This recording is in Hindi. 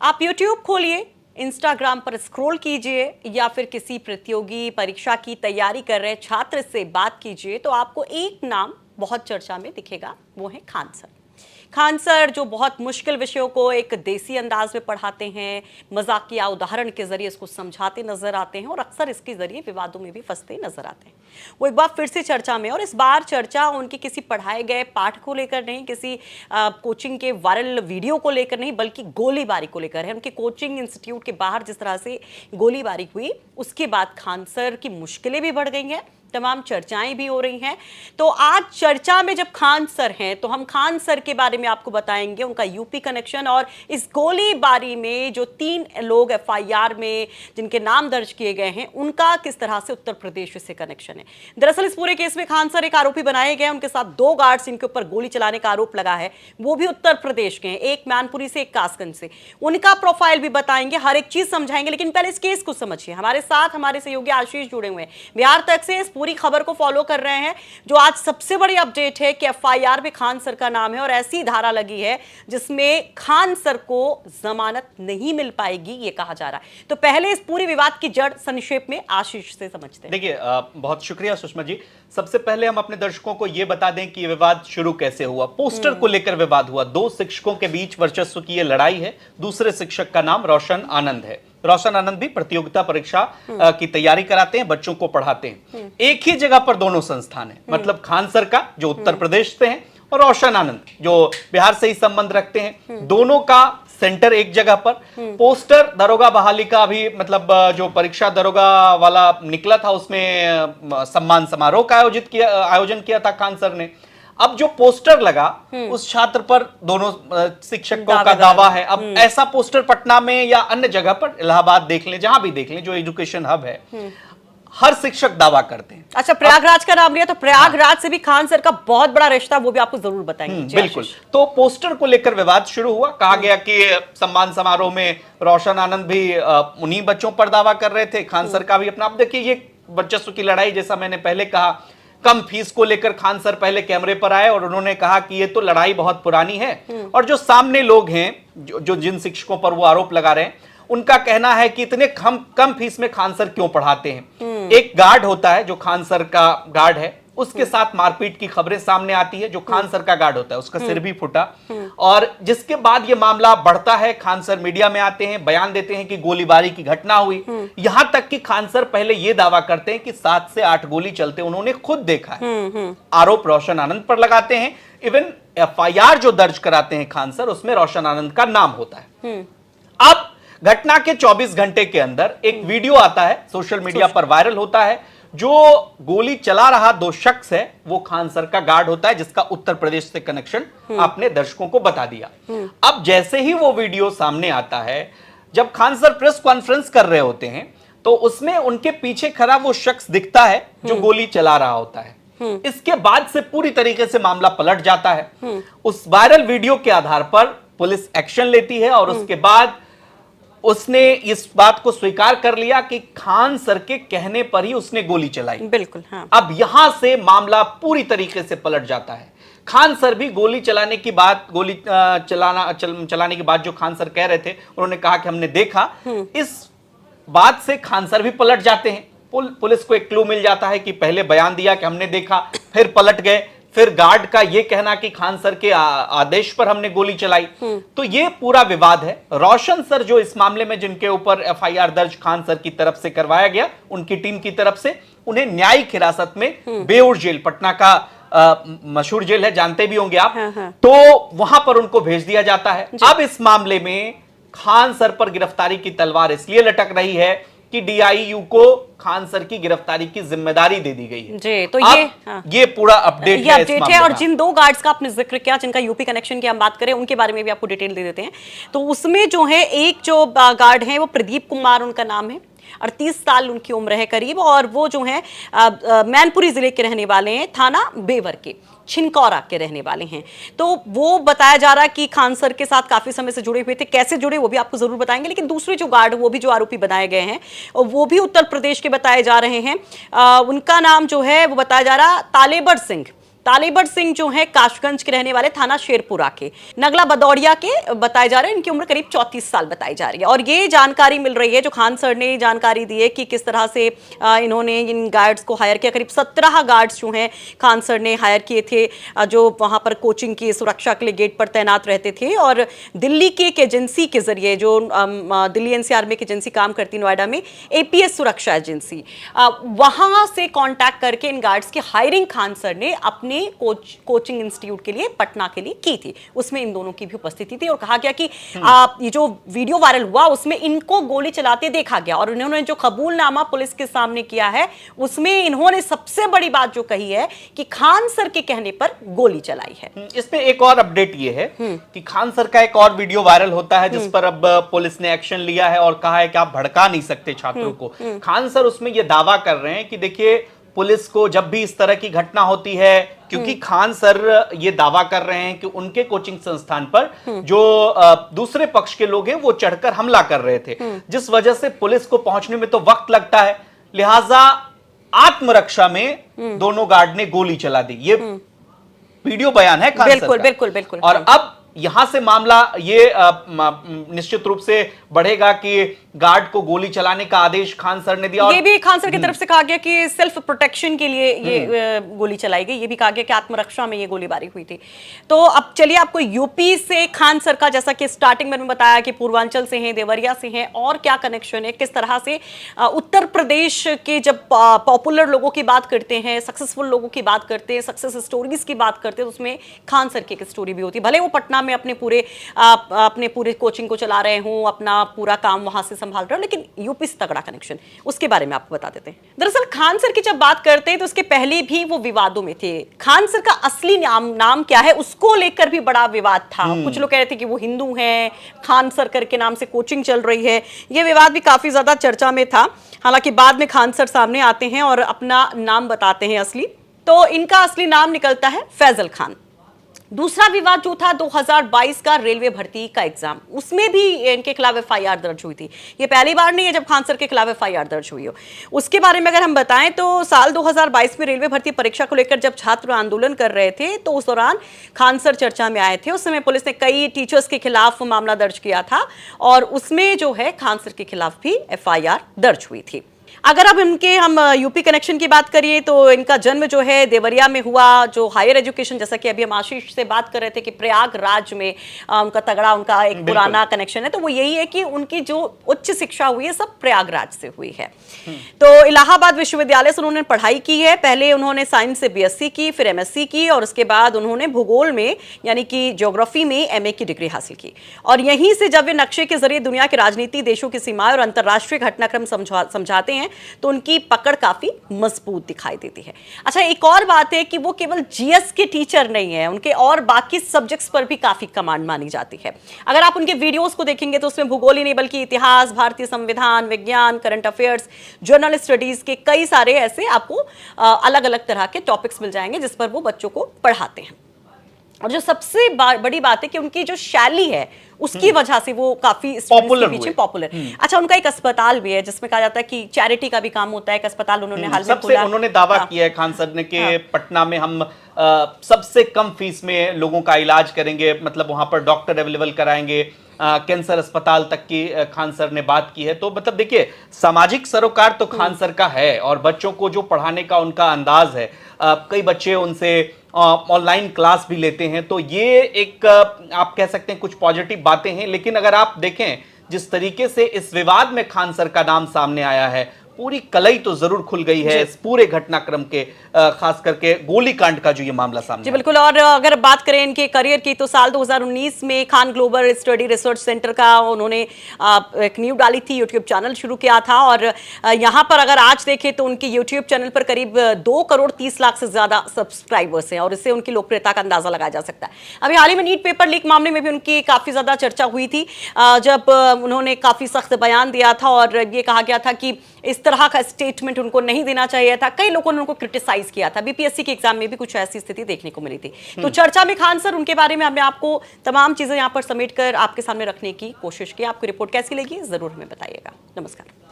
आप YouTube खोलिए, इंस्टाग्राम पर स्क्रॉल कीजिए या फिर किसी प्रतियोगी परीक्षा की तैयारी कर रहे छात्र से बात कीजिए तो आपको एक नाम बहुत चर्चा में दिखेगा, वो है खान सर। खान सर जो बहुत मुश्किल विषयों को एक देसी अंदाज में पढ़ाते हैं, मजाकिया उदाहरण के जरिए इसको समझाते नजर आते हैं और अक्सर इसके जरिए विवादों में भी फंसते नजर आते हैं। वो एक बार फिर से चर्चा में, और इस बार चर्चा उनकी किसी पढ़ाए गए पाठ को लेकर नहीं, किसी कोचिंग के वायरल वीडियो को लेकर नहीं, बल्कि गोलीबारी को लेकर है। उनके कोचिंग इंस्टीट्यूट के बाहर जिस तरह से गोलीबारी हुई, उसके बाद खान सर की मुश्किलें भी बढ़ गई हैं, तमाम चर्चाएं भी हो रही हैं। तो आज चर्चा में जब खान सर हैं तो हम खान सर के बारे में आपको बताएंगे, उनका यूपी कनेक्शन, और इस गोलीबारी में जो 3 लोग एफआईआर में जिनके नाम दर्ज किए गए हैं उनका किस तरह से उत्तर प्रदेश से कनेक्शन है। दरअसल इस पूरे केस में खान सर एक आरोपी बनाए गए, उनके साथ 2 गार्ड्स जिनके ऊपर गोली चलाने का आरोप लगा है वो भी उत्तर प्रदेश के हैं, एक मैनपुरी से, एक कासगंज से। उनका प्रोफाइल भी बताएंगे, हर एक चीज समझाएंगे, लेकिन पहले इस केस को समझिए। हमारे साथ हमारे सहयोगी आशीष जुड़े हुए हैं, बिहार तक से इस पूरी खबर को फॉलो कर रहे हैं। जो आज सबसे बड़ी अपडेट है कि एफआईआर में खान सर का नाम है और ऐसी धारा लगी है जिसमें खान सर को जमानत नहीं मिल पाएगी, ये कहा जा रहा है। तो पहले इस पूरे विवाद की जड़ संक्षेप में आशीष से समझते हैं। देखिए, बहुत शुक्रिया सुषमा जी। सबसे पहले हम अपने दर्शकों को यह बता दें कि यह विवाद शुरू कैसे हुआ। पोस्टर को लेकर विवाद हुआ। 2 शिक्षकों के बीच वर्चस्व की यह लड़ाई है। दूसरे शिक्षक का नाम रोशन आनंद है। रोशन आनंद भी प्रतियोगिता परीक्षा की तैयारी कराते हैं, बच्चों को पढ़ाते हैं। एक ही जगह पर दोनों संस्थान है, मतलब खान सर का जो उत्तर प्रदेश से है और रोशन आनंद जो बिहार से ही संबंध रखते हैं, दोनों का सेंटर एक जगह पर। पोस्टर दरोगा बहाली का भी, मतलब जो परीक्षा दरोगा वाला निकला था उसमें सम्मान समारोह का आयोजन किया था खान सर ने। अब जो पोस्टर लगा उस छात्र पर दोनों शिक्षकों का दावा है। अब ऐसा पोस्टर पटना में या अन्य जगह पर, इलाहाबाद देख लें, जहां भी देख लें, जो एजुकेशन हब है, हर शिक्षक दावा करते हैं। अच्छा, प्रयागराज का नाम लिया तो प्रयागराज से भी खान सर का बहुत बड़ा रिश्ता, वो भी आपको जरूर बताएंगे। बिल्कुल। तो पोस्टर को लेकर विवाद शुरू हुआ। कहा गया कि सम्मान समारोह में रोशन आनंद भी उन्हीं बच्चों पर दावा कर रहे थे, खान सर का भी अपना। अब देखिए, ये वर्चस्व की लड़ाई, जैसा मैंने पहले कहा, कम फीस को लेकर खान सर पहले कैमरे पर आए और उन्होंने कहा कि ये तो लड़ाई बहुत पुरानी है। और जो सामने लोग हैं, जो जिन शिक्षकों पर वो आरोप लगा रहे हैं, उनका कहना है कि इतने कम फीस में खान सर क्यों पढ़ाते हैं। एक गार्ड होता है जो खान सर का गार्ड है, उसके साथ मारपीट की खबरें सामने आती है। जो खान सर का गार्ड होता है उसका सिर भी फूटा, और जिसके बाद ये मामला बढ़ता है। खान सर मीडिया में आते हैं, बयान देते हैं कि गोलीबारी की घटना हुई। यहां तक कि खान सर पहले ये दावा करते हैं कि 7 से 8 गोली चलते उन्होंने खुद देखा है। आरोप रोशन आनंद पर लगाते हैं। इवन एफआईआर जो दर्ज कराते हैं खान सर, उसमें रोशन आनंद का नाम होता है। अब घटना के 24 घंटे के अंदर एक वीडियो आता है, सोशल मीडिया पर वायरल होता है। जो गोली चला रहा 2 शख्स है वो खान सर का गार्ड होता है, जिसका उत्तर प्रदेश से कनेक्शन आपने दर्शकों को बता दिया। अब जैसे ही वो वीडियो सामने आता है, जब खान सर प्रेस कॉन्फ्रेंस कर रहे होते हैं, तो उसमें उनके पीछे खड़ा वो शख्स दिखता है जो गोली चला रहा होता है। इसके बाद से पूरी तरीके से मामला पलट जाता है। उस वायरल वीडियो के आधार पर पुलिस एक्शन लेती है और उसके बाद उसने इस बात को स्वीकार कर लिया कि खान सर के कहने पर ही उसने गोली चलाई। बिल्कुल, हाँ। अब यहां से मामला पूरी तरीके से पलट जाता है। खान सर भी गोली चलाने की बात, चलाने की बात जो खान सर कह रहे थे, उन्होंने कहा कि हमने देखा। इस बात से खान सर भी पलट जाते हैं। पुलिस को एक क्लू मिल जाता है कि पहले बयान दिया कि हमने देखा, फिर पलट गए, फिर गार्ड का यह कहना कि खान सर के आदेश पर हमने गोली चलाई। तो ये पूरा विवाद है। रोशन सर जो इस मामले में, जिनके ऊपर एफआईआर दर्ज खान सर की तरफ से करवाया गया, उनकी टीम की तरफ से, उन्हें न्यायिक हिरासत में बेऊर जेल, पटना का मशहूर जेल है, जानते भी होंगे आप। तो वहां पर उनको भेज दिया जाता है। अब इस मामले में खान सर पर गिरफ्तारी की तलवार इसलिए लटक रही है कि डीआईयू को खान सर की गिरफ्तारी की जिम्मेदारी दे दी गई है जी। तो ये पूरा अपडेट है। और जिन 2 गार्ड्स का आपने जिक्र किया, जिनका यूपी कनेक्शन की हम बात करें, उनके बारे में भी आपको डिटेल दे देते हैं। तो उसमें जो है, एक जो गार्ड है वो प्रदीप कुमार उनका नाम है, 38 साल उनकी उम्र है करीब, और वो जो है मैनपुरी जिले के रहने वाले हैं, थाना बेवर के, छिनकौरा के रहने वाले हैं। तो वो बताया जा रहा है कि खान सर के साथ काफी समय से जुड़े हुए थे। कैसे जुड़े वो भी आपको जरूर बताएंगे। लेकिन दूसरे जो गार्ड, वो भी जो आरोपी बनाए गए हैं, वो भी उत्तर प्रदेश के बताए जा रहे हैं। उनका नाम जो है वो बताया जा रहा, तालेबर सिंह। तालेबर सिंह जो है काशगंज के रहने वाले, थाना शेरपुरा के, नगला बदौड़िया के बताए जा रहे हैं। इनकी उम्र करीब 34 साल बताई जा रही है। और ये जानकारी मिल रही है, जो खान सर ने जानकारी दी है कि किस तरह से इन्होंने इन गार्ड्स को हायर किया। करीब 17 गार्ड्स जो हैं खान सर ने हायर किए थे, जो वहां पर कोचिंग की सुरक्षा के लिए गेट पर तैनात रहते थे। और दिल्ली की एक एजेंसी के जरिए, जो दिल्ली एनसीआर में एक एजेंसी काम करती नोएडा में, एपीएस सुरक्षा एजेंसी, वहां से कांटेक्ट करके इन गार्ड्स की हायरिंग खान सर ने अपने कोचिंग इंस्टीट्यूट के लिए पटना के लिए की थी। उसमें इन दोनों की भी उपस्थिति थी और कहा गया कि ये जो वीडियो वायरल हुआ उसमें इनको गोली चलाते देखा गया। और इन्होंने जो कबूलनामा पुलिस के सामने किया है उसमें इन्होंने सबसे बड़ी बात जो कही है कि खान सर के कहने पर गोली चलाई है। इसमें एक और अपडेट ये है कि खान सर का एक और वीडियो वायरल होता है जिस पर अब पुलिस ने एक्शन लिया है और कहा है कि आप भड़का नहीं सकते छात्रों को। खान सर उसमें ये दावा कर रहे हैं कि देखिए, पुलिस को जब भी इस तरह की घटना होती है, क्योंकि खान सर ये दावा कर रहे हैं कि उनके कोचिंग संस्थान पर जो दूसरे पक्ष के लोग हैं वो चढ़कर हमला कर रहे थे, जिस वजह से पुलिस को पहुंचने में तो वक्त लगता है, लिहाजा आत्मरक्षा में दोनों गार्ड ने गोली चला दी। ये वीडियो बयान है खान सर का। बिल्कुल बिल्कुल। और अब यहां से मामला ये निश्चित रूप से बढ़ेगा कि गार्ड को गोली चलाने का आदेश खान सर ने दिया। और ये भी खान सर की तरफ से कहा गया कि सेल्फ प्रोटेक्शन के लिए ये गोली चलाई गई। ये भी कहा गया कि आत्मरक्षा में ये गोलीबारी हुई थी। तो अब चलिए, आपको यूपी से खान सर का, जैसा कि स्टार्टिंग में बताया कि पूर्वांचल से हैं, देवरिया से हैं, और क्या कनेक्शन है, किस तरह से उत्तर प्रदेश के जब पॉपुलर लोगों की बात करते हैं, सक्सेसफुल लोगों की बात करते हैं, सक्सेस स्टोरीज की बात करते हैं, तो उसमें खान सर की एक स्टोरी भी होती है। भले वो पटना में अपने पूरे कोचिंग को चला रहे हों, अपना पूरा काम वहां से संभाल रहे हो, लेकिन यूपी से तगड़ा कनेक्शन, उसके बारे में आपको बता देते हैं। दरअसल खान सर की जब बात करते हैं तो उसके पहले भी वो विवादों में थे। खान सर का असली नाम क्या है उसको लेकर भी बड़ा विवाद था। कुछ लोग कह रहे थे कि वो हिंदू हैं, खान सर करके नाम से कोचिंग चल रही है। ये विवाद भी काफी ज्यादा चर्चा में था। हालांकि बाद में खान सर सामने आते हैं और अपना नाम बताते हैं असली। तो इनका असली नाम निकलता है फैजल खान। दूसरा विवाद जो था 2022 का रेलवे भर्ती का एग्जाम, उसमें भी इनके खिलाफ एफआईआर दर्ज हुई थी। ये पहली बार नहीं है जब खान सर के खिलाफ एफआईआर दर्ज हुई हो। उसके बारे में अगर हम बताएं तो साल 2022 में रेलवे भर्ती परीक्षा को लेकर जब छात्र आंदोलन कर रहे थे तो उस दौरान खान सर चर्चा में आए थे। उस समय पुलिस ने कई टीचर्स के खिलाफ मामला दर्ज किया था और उसमें जो है खान सर के खिलाफ भी एफआईआर दर्ज हुई थी। अगर अब हम यूपी कनेक्शन की बात करिए तो इनका जन्म जो है देवरिया में हुआ। जो हायर एजुकेशन, जैसा कि अभी हम आशीष से बात कर रहे थे कि प्रयागराज में उनका तगड़ा, उनका एक पुराना कनेक्शन है, तो वो यही है कि उनकी जो उच्च शिक्षा हुई है सब प्रयागराज से हुई है। तो इलाहाबाद विश्वविद्यालय से उन्होंने पढ़ाई की है। पहले उन्होंने साइंस से बीएससी की, फिर एमएससी की और उसके बाद उन्होंने भूगोल में यानी कि ज्योग्राफी में एमए की डिग्री हासिल की। और यहीं से जब वे नक्शे के जरिए दुनिया की राजनीति, देशों की सीमाएं और अंतर्राष्ट्रीय घटनाक्रम समझाते हैं तो उनकी पकड़ काफी मजबूत दिखाई देती है। अच्छा, एक और बात है कि वो केवल जीएस के टीचर नहीं है, उनके और बाकी सब्जेक्ट्स पर भी काफी कमांड मानी जाती है। अगर आप उनके वीडियोस को देखेंगे तो उसमें भूगोल ही नहीं बल्कि इतिहास, भारतीय संविधान, विज्ञान, करंट अफेयर्स, जर्नल स्टडीज के कई सारे ऐसे आपको अलग अलग तरह के टॉपिक्स मिल जाएंगे जिस पर वो बच्चों को पढ़ाते हैं। और जो सबसे बड़ी बात है कि उनकी जो शैली है उसकी वजह से वो काफी पॉपुलर। अच्छा, उनका एक अस्पताल भी है जिसमें कहा जाता है कि चैरिटी का भी काम होता है। एक अस्पताल उन्होंने हाल में खोला। उन्होंने दावा किया है खान सर ने कि पटना में हम सबसे कम फीस में लोगों का इलाज करेंगे, मतलब वहां पर डॉक्टर अवेलेबल कराएंगे, कैंसर अस्पताल तक की खान सर ने बात की है। तो मतलब देखिए, सामाजिक सरोकार तो खान सर का है और बच्चों को जो पढ़ाने का उनका अंदाज है, कई बच्चे उनसे ऑनलाइन क्लास भी लेते हैं। तो ये एक आप कह सकते हैं कुछ पॉजिटिव बातें हैं। लेकिन अगर आप देखें जिस तरीके से इस विवाद में खान सर का नाम सामने आया है, पूरी कलई तो जरूर खुल गई है इस पूरे घटनाक्रम के, खास करके गोलीकांड का जो ये मामला सामने जी बिल्कुल। और अगर बात करें इनके करियर की तो साल 2019 में Khan global study research centre का उन्होंने एक न्यू डाली थी, यूट्यूब चैनल शुरू किया था। और यहाँ पर अगर आज देखें तो उनके यूट्यूब चैनल पर करीब 2 करोड़ 30 लाख से ज्यादा सब्सक्राइबर्स हैं और इससे उनकी लोकप्रियता का अंदाजा लगाया जा सकता है। अभी हाल ही में नीट पेपर लीक मामले में भी उनकी काफी ज्यादा चर्चा हुई थी, जब उन्होंने काफी सख्त बयान दिया था और ये कहा गया था कि इस तरह का स्टेटमेंट उनको नहीं देना चाहिए था। कई लोगों ने उनको क्रिटिसाइज किया था। बीपीएससी के एग्जाम में भी कुछ ऐसी स्थिति देखने को मिली थी। तो चर्चा में खान सर, उनके बारे में हमने आपको तमाम चीजें यहां पर समेट कर आपके सामने रखने की कोशिश की। आपको रिपोर्ट कैसी लगी जरूर हमें बताइएगा। नमस्कार।